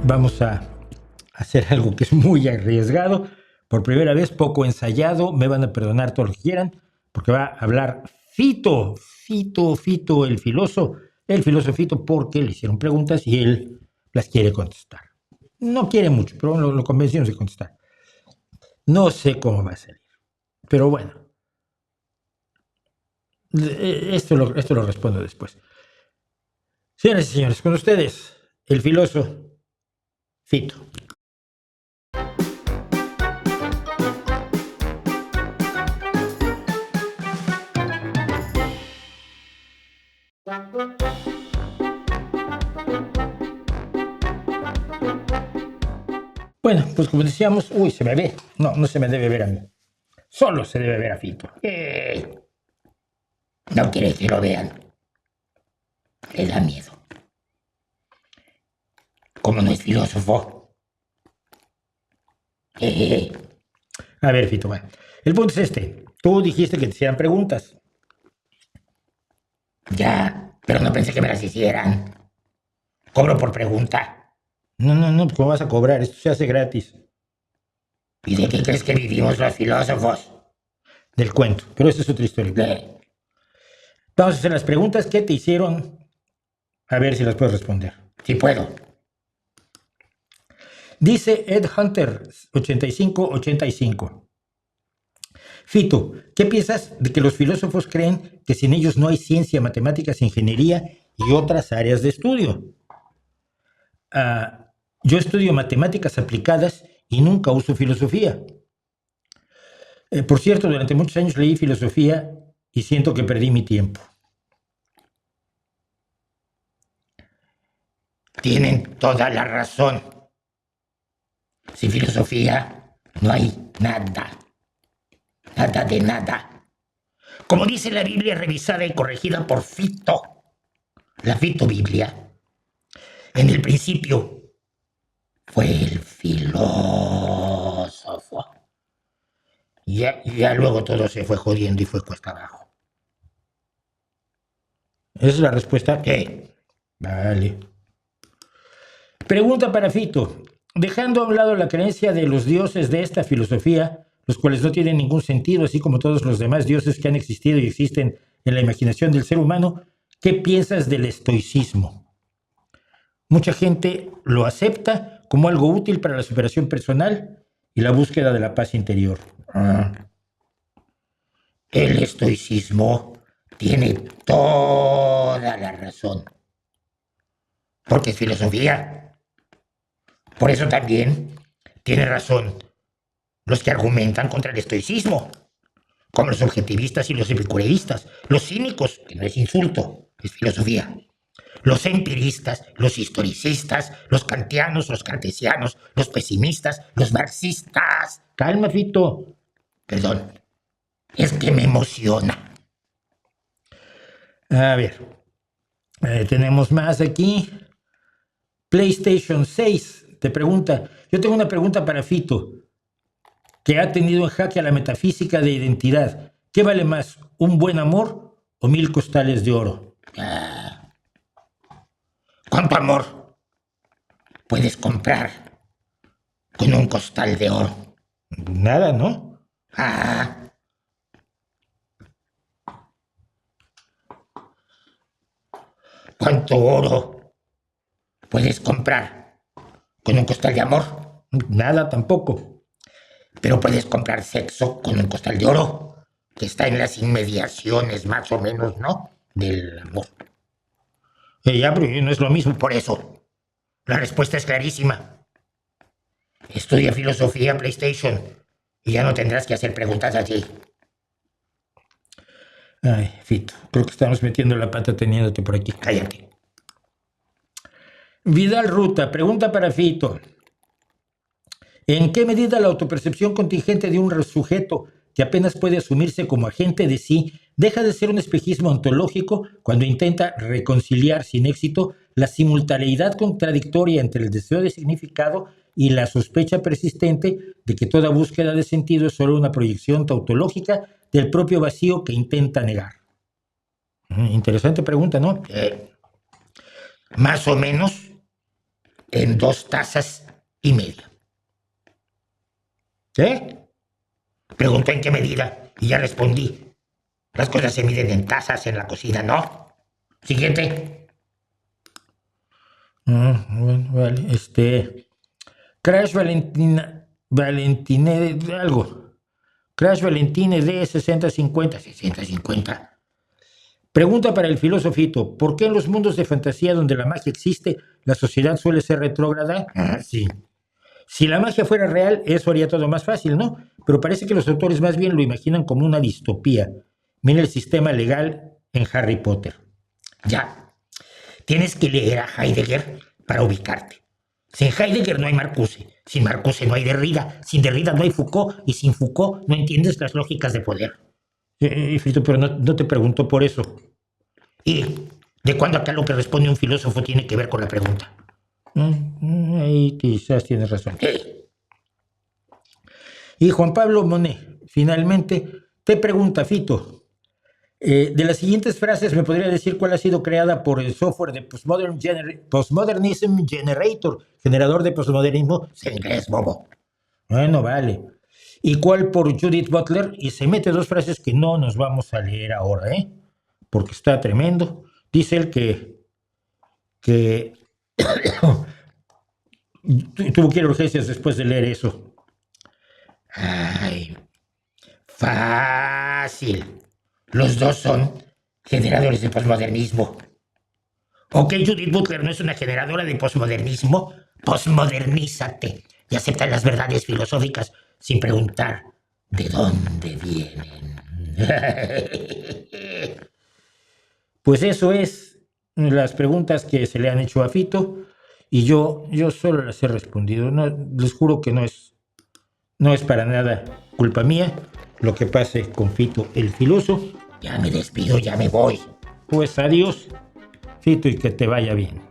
Vamos a hacer algo que es muy arriesgado. Por primera vez, poco ensayado. Me van a perdonar todo lo que quieran, porque va a hablar Fito, el filósofo. El filosofito, porque le hicieron preguntas y él las quiere contestar. No quiere mucho, pero lo convencimos de contestar. No sé cómo va a salir, pero bueno. Esto lo respondo después. Señoras y señores, con ustedes, el filósofo Fito. Bueno, pues como decíamos, se me ve. No se me debe ver a mí. Solo se debe ver a Fito. No quiere que lo vean. Le da miedo. Como no es filósofo. A ver, Fito, bueno. El punto es este. Tú dijiste que te hicieran preguntas. Ya, pero no pensé que me las hicieran. Cobro por pregunta. No, ¿cómo vas a cobrar? Esto se hace gratis. ¿Y de qué crees que vivimos los filósofos? Del cuento, pero esa es otra historia. Vamos a hacer las preguntas que te hicieron. A ver si las puedes responder. Sí puedo. Dice Ed Hunter 8585. Fito, ¿qué piensas de que los filósofos creen que sin ellos no hay ciencia, matemáticas, ingeniería y otras áreas de estudio? Yo estudio matemáticas aplicadas y nunca uso filosofía. Por cierto, durante muchos años leí filosofía y siento que perdí mi tiempo. Tienen toda la razón. Sin filosofía no hay nada. Nada de nada. Como dice la Biblia revisada y corregida por Fito, la Fito Biblia, en el principio fue el filósofo. Ya luego todo se fue jodiendo y fue cuesta abajo. ¿Esa es la respuesta? ¿Qué? Vale. Pregunta para Fito. Dejando a un lado la creencia de los dioses de esta filosofía, los cuales no tienen ningún sentido, así como todos los demás dioses que han existido y existen en la imaginación del ser humano, ¿qué piensas del estoicismo? Mucha gente lo acepta como algo útil para la superación personal y la búsqueda de la paz interior. El estoicismo tiene toda la razón. Porque es filosofía. Por eso también tiene razón los que argumentan contra el estoicismo, como los objetivistas y los epicureístas, los cínicos, que no es insulto, es filosofía, los empiristas, los historicistas, los kantianos, los cartesianos, los pesimistas, los marxistas. Calma, Fito. Perdón, es que me emociona. A ver, tenemos más aquí. PlayStation 6 te pregunta, yo tengo una pregunta para Fito, que ha tenido en jaque a la metafísica de identidad. ¿Qué vale más, un buen amor o 1000 costales de oro? ¿Cuánto amor puedes comprar con un costal de oro? Nada, ¿no? ¿Cuánto oro puedes comprar con un costal de amor? Nada tampoco. Pero puedes comprar sexo con un costal de oro, que está en las inmediaciones más o menos, ¿no?, del amor. Ya, pero no es lo mismo. Por eso, la respuesta es clarísima. Estudia filosofía, PlayStation, y ya no tendrás que hacer preguntas así. Ay, Fito, creo que estamos metiendo la pata teniéndote por aquí. Cállate. Vidal Ruta, pregunta para Fito. ¿En qué medida la autopercepción contingente de un sujeto que apenas puede asumirse como agente de sí deja de ser un espejismo ontológico cuando intenta reconciliar sin éxito la simultaneidad contradictoria entre el deseo de significado y la sospecha persistente de que toda búsqueda de sentido es solo una proyección tautológica del propio vacío que intenta negar? Interesante pregunta, ¿no? Más o menos en 2 tazas y media. Preguntó en qué medida y ya respondí. Las cosas se miden en tazas en la cocina, ¿no? Siguiente. Bueno, vale. Crash Valentine algo. Crash Valentine de 6050. 60-50. Pregunta para el filósofito. ¿Por qué en los mundos de fantasía donde la magia existe, la sociedad suele ser retrógrada? Sí. Si la magia fuera real, eso haría todo más fácil, ¿no? Pero parece que los autores más bien lo imaginan como una distopía. Mira el sistema legal en Harry Potter. Ya. Tienes que leer a Heidegger para ubicarte. Sin Heidegger no hay Marcuse. Sin Marcuse no hay Derrida. Sin Derrida no hay Foucault. Y sin Foucault no entiendes las lógicas de poder. Fito, pero no te pregunto por eso. ¿Y de cuándo acá lo que responde un filósofo tiene que ver con la pregunta? Ahí quizás tienes razón. Y Juan Pablo Monet, finalmente, te pregunta, Fito. De las siguientes frases, ¿me podría decir cuál ha sido creada por el software de Postmodernism Generator, generador de postmodernismo? En inglés, bobo. Bueno, vale. ¿Y cuál por Judith Butler? Y se mete 2 frases que no nos vamos a leer ahora, porque está tremendo. Dice él que tuvo que ir a urgencias después de leer eso. Ay, fácil. Los 2 son generadores de posmodernismo. ¿Ok, Judith Butler no es una generadora de posmodernismo? Posmodernízate y acepta las verdades filosóficas sin preguntar de dónde vienen. Pues eso es las preguntas que se le han hecho a Fito y yo solo las he respondido. No, les juro que no es para nada culpa mía lo que pase con Fito el filósofo. Ya me despido, ya me voy. Pues adiós, Fito, y que te vaya bien.